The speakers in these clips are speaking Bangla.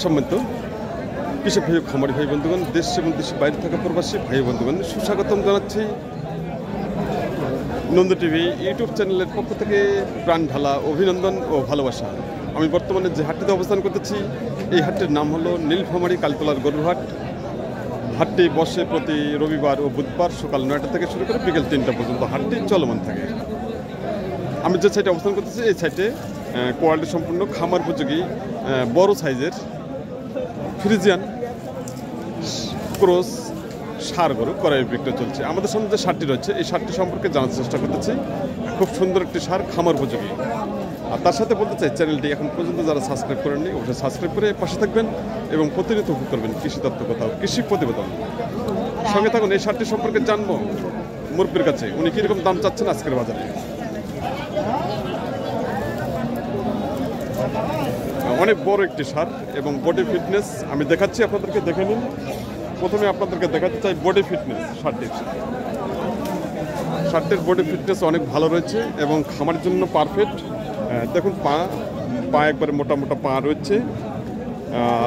সম্মানিত কৃষক ভাই খামারি ভাই বন্ধুগণ, দেশ এবং দেশের বাইরে থাকা প্রবাসী ভাই বন্ধুগণ, সুস্বাগতম জানাচ্ছি নন্দ টিভি ইউটিউব চ্যানেলের পক্ষ থেকে প্রাণ ঢালা অভিনন্দন ও ভালোবাসা। আমি বর্তমানে যে হাটটিতে অবস্থান করতেছি, এই হাটটির নাম হলো নীলফামারী কালীতলার গরুর হাট। হাটটি বসে প্রতি রবিবার ও বুধবার সকাল 9টা থেকে শুরু করে বিকেল 3টা পর্যন্ত হাটটি চলমান থাকে। আমি যে সাইটে অবস্থান করতেছি, এই সাইটে কোয়ালিটি সম্পূর্ণ খামার উপযোগী বড় সাইজের ফ্রিজিয়ান ক্রস সার গরু ক্রয় বিক্রয় চলছে। আমাদের সামনে যে সারটি রয়েছে, এই সারটি সম্পর্কে জানার চেষ্টা করতেছি। খুব সুন্দর একটি সার, খামার উপযোগী। আর তার সাথে বলতে চাই, চ্যানেলটি এখন পর্যন্ত যারা সাবস্ক্রাইব করেননি, অবশ্যই সাবস্ক্রাইব করে পাশে থাকবেন এবং প্রতিনিয়ত উপভোগ করবেন কৃষি তত্ত্ব কথা, কৃষি প্রতিবেদন। সঙ্গে থাকুন, এই সারটি সম্পর্কে জানবো মুরব্বির কাছে, উনি কীরকম দাম চাচ্ছেন আজকের বাজারে। অনেক বড় একটি সার এবং বডি ফিটনেস আমি দেখাচ্ছি আপনাদেরকে, দেখে নিন। প্রথমে আপনাদেরকে দেখাতে চাই বডি ফিটনেস শার্টটির বডি ফিটনেস অনেক ভালো রয়েছে এবং খামারের জন্য পারফেক্ট। দেখুন পা একবারে মোটা মোটা পা রয়েছে,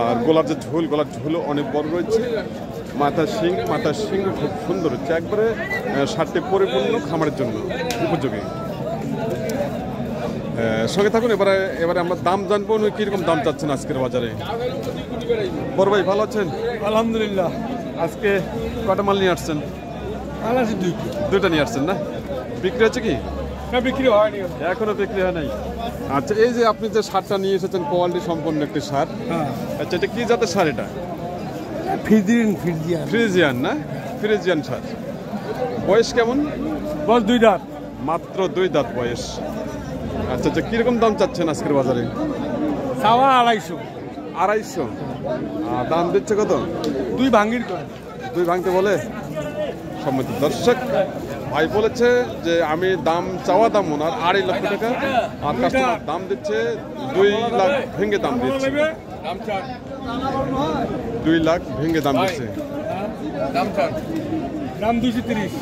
আর গলার ঝোলও অনেক বড় রয়েছে। মাথার শিং খুব সুন্দর হচ্ছে, একবারে শার্টটি পরিপূর্ণ খামারের জন্য উপযোগী। সঙ্গে থাকুন, এবারে আমরা দাম জানবো, কীরকম দাম চাচ্ছেন আজকের বাজারে। বড় ভাই ভালো আছেন? আলহামদুলিল্লাহ। আজকে কটা মাল নিয়ে আসছেন? দুইটা নিয়ে আসছেন না? বিক্রি হচ্ছে কি? বিক্রি হয়নি, এখনো বিক্রি হয় নাই। আচ্ছা, এই যে আপনি যে সারটা নিয়ে এসেছেন, কোয়ালিটি সম্পন্ন একটি সার। আচ্ছা, এটা কি জাতের সার? এটা ফ্রিজিয়ান না? ফ্রিজিয়ান সার। বয়স কেমন? বয়স 2 দাঁত। মাত্র 2 দাঁত বয়স। আচ্ছা আচ্ছা, কিরকম দাম চাচ্ছেন আজকের বাজারে? চাওয়া 250। 250? দাম দিচ্ছে কত? 2 ভাঙতে বলে। সম্মত দর্শক ভাই বলেছে যে আমি চাওয়া দাম ওনার 2.5 লক্ষ টাকা, আর কাস্টমার দাম দিচ্ছে 2 লাখ ভেঙে দাম দিচ্ছে। 2 লাখ ভেঙে দাম দিচ্ছে। দাম 230।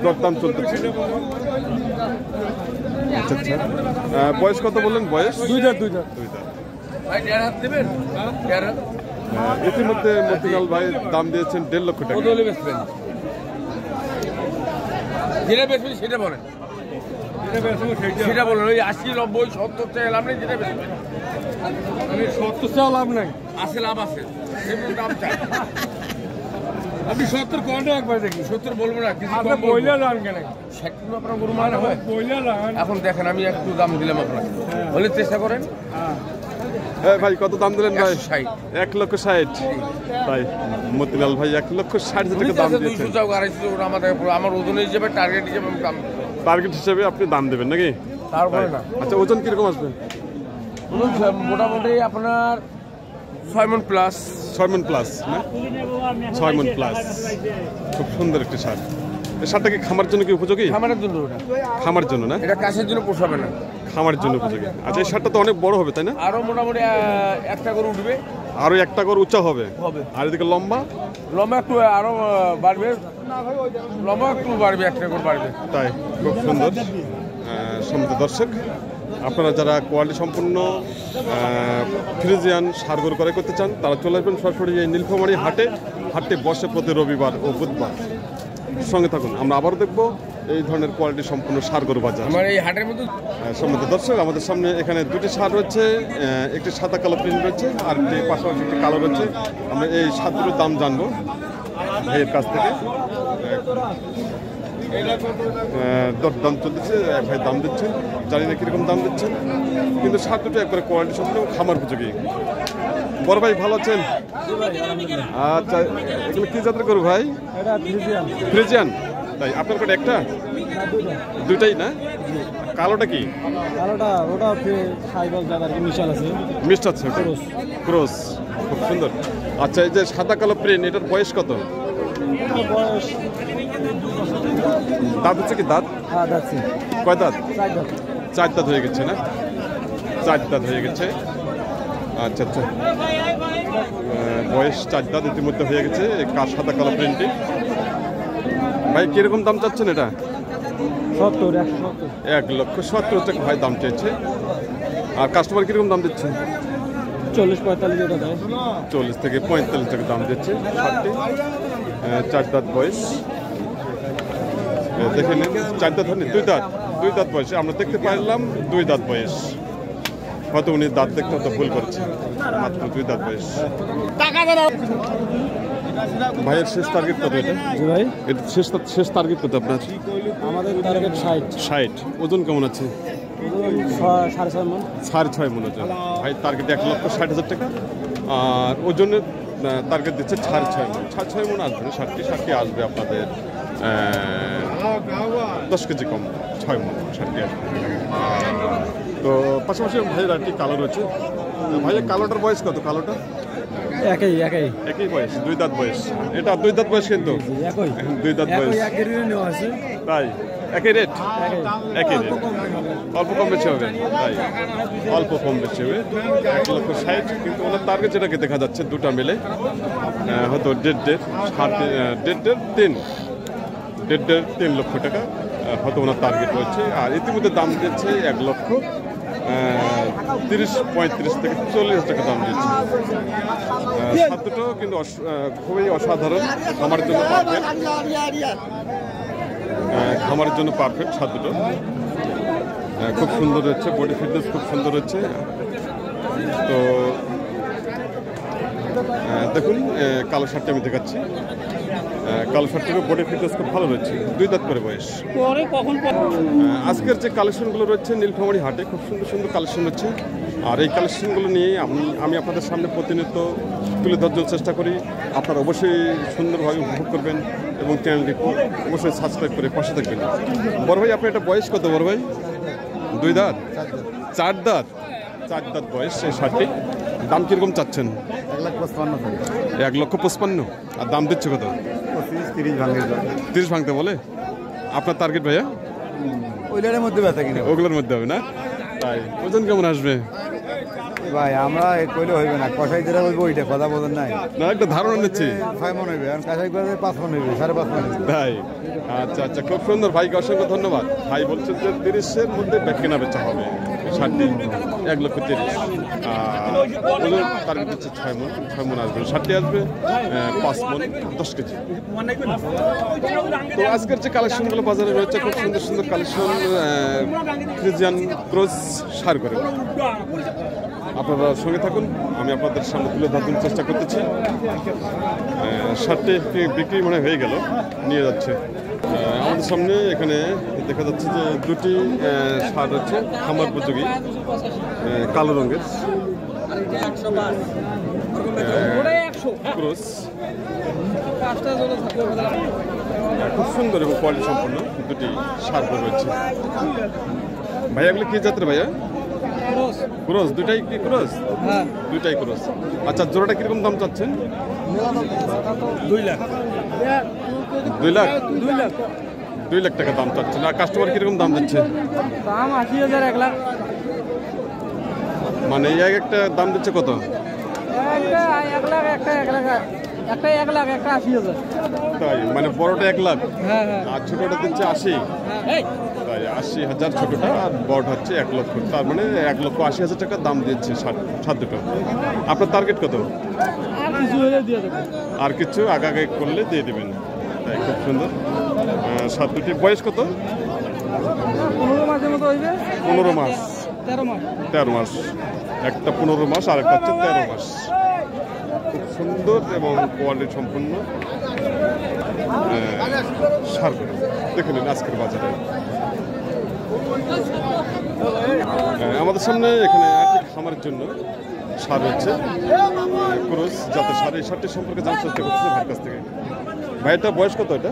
দরদাম চলতেছে। আচ্ছা আচ্ছা, বয়স কত বললেন? বয়স 2 দাঁত। ইতিমধ্যে মতিলাল ভাই দাম দিয়েছেন 1.5 লক্ষ টাকা। সেটা বলেন। ওই 80, 90, 70 চাই লাভ নেই। যেটা বেশি 70 চাও লাভ নাই, আছে লাভ আছে, দাম চাই। আপনি 70 কোয়ান্টা একবার দেখি। 70 বলবো না, কিছু বইলা লান কেন? আপনার গরু মানে হয় বইলা লান। এখন দেখেন, আমি একটু দাম দিলাম আপনাকে, বলে চেষ্টা করেন। হ্যাঁ ভাই, কত দাম দিলেন ভাই? 1,60,000। তাই মতিলাল ভাই 1,60,000 টাকা দাম দিয়েছেন। 200 আমার ওজন হিসেবে, টার্গেট হিসেবে আপনি দাম দেবেন নাকি? তারপরে না। আচ্ছা, ওজন কিরকম আসবেন? মোটামুটি আপনার 6 মণ প্লাস। 6 মণ প্লাস না? 6 মণ প্লাস। খুব সুন্দর একটি সার। এই সারটা কি খামার জন্য কি উপযোগী? খামারের জন্য। খামার জন্য না? এটা কাছের জন্য পোষাবে না, খামারের জন্য উপযোগী। আচ্ছা, এই সারটা তো অনেক বড় হবে, তাই না? আরো মোটামুটি একটা করে উঠবে, আরো একটা করে উঁচা হবে। আর এদিকে লম্বা একটু আরো বাড়বে, একটু বাড়বে, একটা করে বাড়বে। তাই খুব সুন্দর। সম্মানিত দর্শক, আপনারা যারা কোয়ালিটি সম্পূর্ণ ফ্রিজিয়ান সার গরু ক্রয় করতে চান, তারা চলে আসবেন সরাসরি এই নীলফামারী হাটে বসে প্রতি রবিবার ও বুধবার। সঙ্গে থাকুন, আমরা আবার দেখবো এই ধরনের কোয়ালিটি সম্পূর্ণ সার গরু বাজার। আমার এই হাটের মধ্যে সম্মানিত দর্শক, আমাদের সামনে এখানে 2টি সার রয়েছে, একটি সাদা কালো প্রিন্ট রয়েছে, আর একটি পাশাপাশি একটি কালো রয়েছে। আমরা এই সারগুলোর দাম জানবো ভাইয়ের কাছ থেকে। দাম চলতেছে, ভাই দাম দিচ্ছেন, জানি না কিরকম দাম দিচ্ছেন, কিন্তু সার দুটো একবারে কোয়ালিটি সম্পূর্ণ খামার উপযোগী। বড় ভাই ভালো আছেন? আচ্ছা, এগুলো কি জাতের গরু ভাই? ফ্রিজিয়ান। তাই আপনার কাছে একটা? দুইটাই না? কালোটা কি? ওটা মিক্সড আছে, ক্রস। খুব সুন্দর। আচ্ছা, এই যে সাদা কালো প্রিন্ট, এটার বয়স কত? দাঁত হচ্ছে কি? দাঁত কয় দাঁত? 4 দাঁত হয়ে গেছে না? 4 দাঁত হয়ে গেছে। আচ্ছা আচ্ছা, বয়স 4 দাঁত ইতিমধ্যে হয়ে গেছে। সাদা কালো প্রিন্টে। ভাই কিরকম দাম চাচ্ছেন এটা? 70, 170। 1,70,000 টাকা ভাই দাম চেয়েছে। আর কাস্টমার কীরকম দাম দিচ্ছে? 40-45 টাকা দেয়। 40 থেকে 45 টাকা দাম দিচ্ছে ষাটটি। 4 দাঁত বয়স, দেখে নিন। 4 দাঁত হয়নি, 2 দাঁত, 2 দাঁত বয়সে আমরা দেখতে পারলাম 2 দাঁত বয়স। হয়তো উনি দাঁত দেখতে হয়তো ভুল করেছে, মাত্র 2 দাঁত বয়স। ভাইয়ের শেষ টার্গেট কত এটা? জি ভাই, এটা শেষ টার্গেট কত আপনার? আমাদের টার্গেট 60। 60। ওজন কেমন আছে? 6.5 মণ। 6.5 মণ ওজন। ভাই টার্গেট 1,60,000 টাকা, আর ওজনের টার্গেট দিচ্ছে 6.5 মণ। 6.5 মণ আসবে না, 60 আসবে আপনাদের 10 কেজি কম, 6 মণ 60 আসবে। তো পাশাপাশি ভাইয়ের একটি কালো রয়েছে। ভাইয়ের কালোটার বয়স কত? কালোটা একই বয়স, 2 দাঁত বয়স। এটা 2 দাঁত বয়স কিন্তু, একই 2 দাঁত বয়স। নেওয়া আছে। তাই একই রেট? একই রেট, অল্প কম বেশি হবে। তাই অল্প কম বেশি হবে। 1,60,000, কিন্তু ওনার টার্গেট যেটাকে দেখা যাচ্ছে দুটা মিলে হয়তো 1.5-3 লক্ষ টাকা হয়তো ওনার টার্গেট রয়েছে। আর ইতিমধ্যে দাম দিচ্ছে 1,30,000-35 থেকে 40,000 টাকা দাম দিচ্ছে। খাদ্যটাও কিন্তু খুবই অসাধারণ, খামারের জন্য পারফেক্ট। খামারের জন্য পারফেক্ট খাদ্যটা, খুব সুন্দর হচ্ছে, বডি ফিটনেস খুব সুন্দর হচ্ছে। তো দেখুন কালো শার্টটা আমি দেখাচ্ছি। কালো শার্টটিরও বডি ফিটনেস খুব ভালো রয়েছে, 2 দাঁত করে বয়স। আজকের যে কালেকশনগুলো রয়েছে নীলফামারী হাটে খুব সুন্দর সুন্দর কালেকশন হচ্ছে। আর এই কালেকশনগুলো নিয়ে আমি আপনাদের সামনে প্রতিনিয়ত তুলে ধরার জন্য চেষ্টা করি। আপনারা অবশ্যই সুন্দরভাবে উপভোগ করবেন এবং চ্যানেলটি অবশ্যই সাবস্ক্রাইব করে পাশে থাকবেন। বড় ভাই, আপনার এটা বয়স কত বড় ভাই? 2 দাঁত? 4 দাঁত? 4 দাঁত বয়স এই শার্টটি। দাম কীরকম চাচ্ছেন? 1,55,000। আর দাম দিচ্ছে কত? 30 ভাঙতে বলে। আপনার টার্গেট ভাইয়া? ওইটার মধ্যে ব্যথা কিনা ওগুলোর মধ্যে হবে না? তাই ওজন কেমন আসবে ভাই? আমরা কইলে হইবে না, কষাই যেটা বলবো ওইটা কথা বলেন নাই না, একটা ধারণা নিচ্ছি। 6 মণ হইবে, আর কাঁচাই করে 5 মণ হইবে, 5.5 মণ হইবে। তাই? আচ্ছা আচ্ছা, খুব সুন্দর। ভাইকে অসংখ্য ধন্যবাদ। ভাই বলছেন যে 30-এর মধ্যে কেনা বেচা হবে শার্টটি, 1,30,000। ওজন টার্গেট হচ্ছে 6 মণ। 6 মণ আসবে, শার্টটি আসবে 5 মণ 10 কেজি। তো আজকের যে কালেকশনগুলো বাজারে রয়েছে খুব সুন্দর সুন্দর কালেকশন, ফ্রিজিয়ান ক্রস সার করে। আপনারা সঙ্গে থাকুন, আমি আপনাদের সামনে তুলে ধরার চেষ্টা করতেছি। শার্টটি বিক্রি মনে হয়ে গেল, নিয়ে যাচ্ছে আমাদের সামনে। এখানে দেখা যাচ্ছে যে 2টি সার হচ্ছে খামার উপযোগী, কালো রঙের ক্রস, খুব সুন্দর এবং কোয়ালিটি সম্পন্ন 2টি সার রয়েছে। ভাইয়া এগুলো কি জাতের ভাইয়া? ক্রস? 2টাই কি ক্রস? 2টাই ক্রস। আচ্ছা, জোড়াটা কিরকম দাম চাচ্ছেন? 2 লাখ। 2 লাখ? 2 লাখ টাকা দাম চাচ্ছেন। আর কাস্টমার কিরকম দাম দিচ্ছে? দাম 80,000, 1 লাখ। মানে একটা দাম দিচ্ছে কত? একটা 1 লাখ, একটা 1 লাখ, একটা 1 লাখ, একটা 80,000। তাই? মানে বড়টা 1 লাখ হ্যাঁ হ্যাঁ। আর ছোটটা দিচ্ছে 80? তাই 80,000 ছোটটা, আর বড়টা হচ্ছে 1 লক্ষ। তার মানে 1,80,000 টাকা দাম দিচ্ছে সাত দুটো। আপনার টার্গেট কত? আর কিছু হলে দিয়ে দেবো। আর কিছু আগে করলে দিয়ে দেবেন। তাই খুব সুন্দর। সাত দুটি বয়স কত? 15 মাসের মতো হইবে। 15 মাস? 13 মাস। 13 মাস। একটা 15 মাস আর একটা হচ্ছে 13 মাস। খুব সুন্দর এবং কোয়ালিটি সম্পন্ন সার দেখে নিন আজকের বাজারে। আমাদের সামনে এখানে একটি খামারের জন্য সার হচ্ছে ক্রস জাতের সার। এই সারটি সম্পর্কে জানার চেষ্টা করতেছে ভাইয়ের কাছ থেকে। ভাইটা বয়স কত? এটা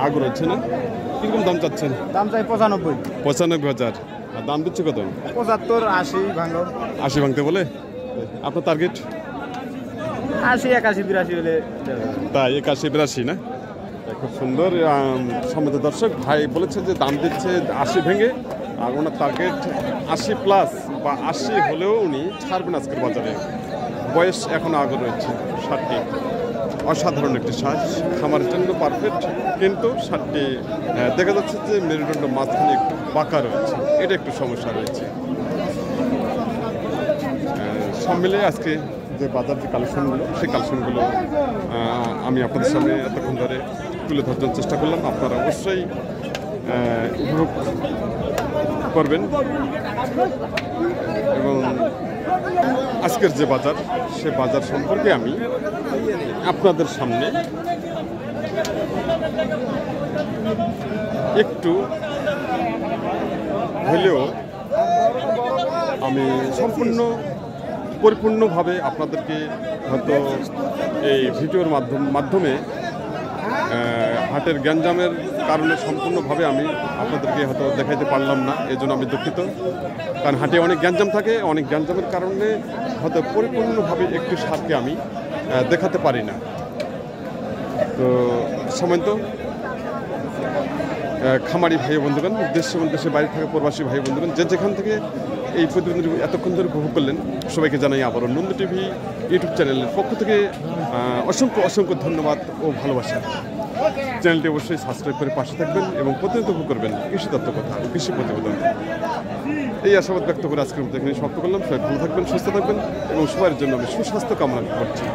আগর হচ্ছে না? কিরকম দাম চাচ্ছেন? দাম চাই 95। 95,000। আর দাম দিচ্ছে কত? 75, 80 ভাঙো। 80 ভাঙতে বলে। আপনার টার্গেট? 80, 81, 82 হলে। তাই 81, 82 না? খুব সুন্দর। সম্মানিত দর্শক, ভাই বলেছে যে দাম দিচ্ছে 80 ভেঙে, আর ওনার টার্গেট 80+ বা 80 হলেও উনি ছাড়বেন আজকের বাজারে। বয়স এখন আগে রয়েছে 60। অসাধারণ একটি সাজ, খামারের জন্য পারফেক্ট, কিন্তু সারটি দেখা যাচ্ছে যে মেরুদণ্ড মাঝখানে একটু বাঁকা রয়েছে, এটা একটু সমস্যা রয়েছে। সব মিলে আজকে যে বাজার যে কালেকশনগুলো, সেই কালেকশনগুলো আমি আপনাদের সামনে এতক্ষণ ধরে তুলে ধরার চেষ্টা করলাম। আপনারা অবশ্যই উপভোগ করবেন এবং আজকের যে বাজার, সে বাজার সম্পর্কে আমি আপনাদের সামনে একটু হলেও আমি পরিপূর্ণভাবে আপনাদেরকে হয়তো এই ভিডিওর মাধ্যমে হাটের গ্যাঞ্জামের কারণে সম্পূর্ণভাবে আমি আপনাদেরকে হয়তো দেখাইতে পারলাম না, এই জন্য আমি দুঃখিত। কারণ হাটে অনেক গ্যাঞ্জাম থাকে, অনেক গ্যাঞ্জামের কারণে হয়তো পরিপূর্ণভাবে একটু সারকে আমি দেখাতে পারি না। তো সময় তো খামারি ভাই বন্ধুগণ, দেশ এবং দেশের বাইরে থাকা প্রবাসী ভাই বন্ধুগণ, যে যেখান থেকে এই প্রতিবেদন এতক্ষণ ধরে উপভোগ করলেন, সবাইকে জানাই আবারও নন্দ টিভি ইউটিউব চ্যানেলের পক্ষ থেকে অসংখ্য ধন্যবাদ ও ভালোবাসা। চ্যানেলটি অবশ্যই সাবস্ক্রাইব করে পাশে থাকবেন এবং প্রতিনিয়ত উপভোগ করবেন কৃষি তত্ত্ব কথা, কৃষি প্রতিবেদন। এই আশাবাদ ব্যক্ত করে আজকের মধ্যে এখানে সমাপ্ত করলাম। সবাই ভালো থাকবেন, সুস্থ থাকবেন এবং সবার জন্য আমি সুস্বাস্থ্য কামনা করছি।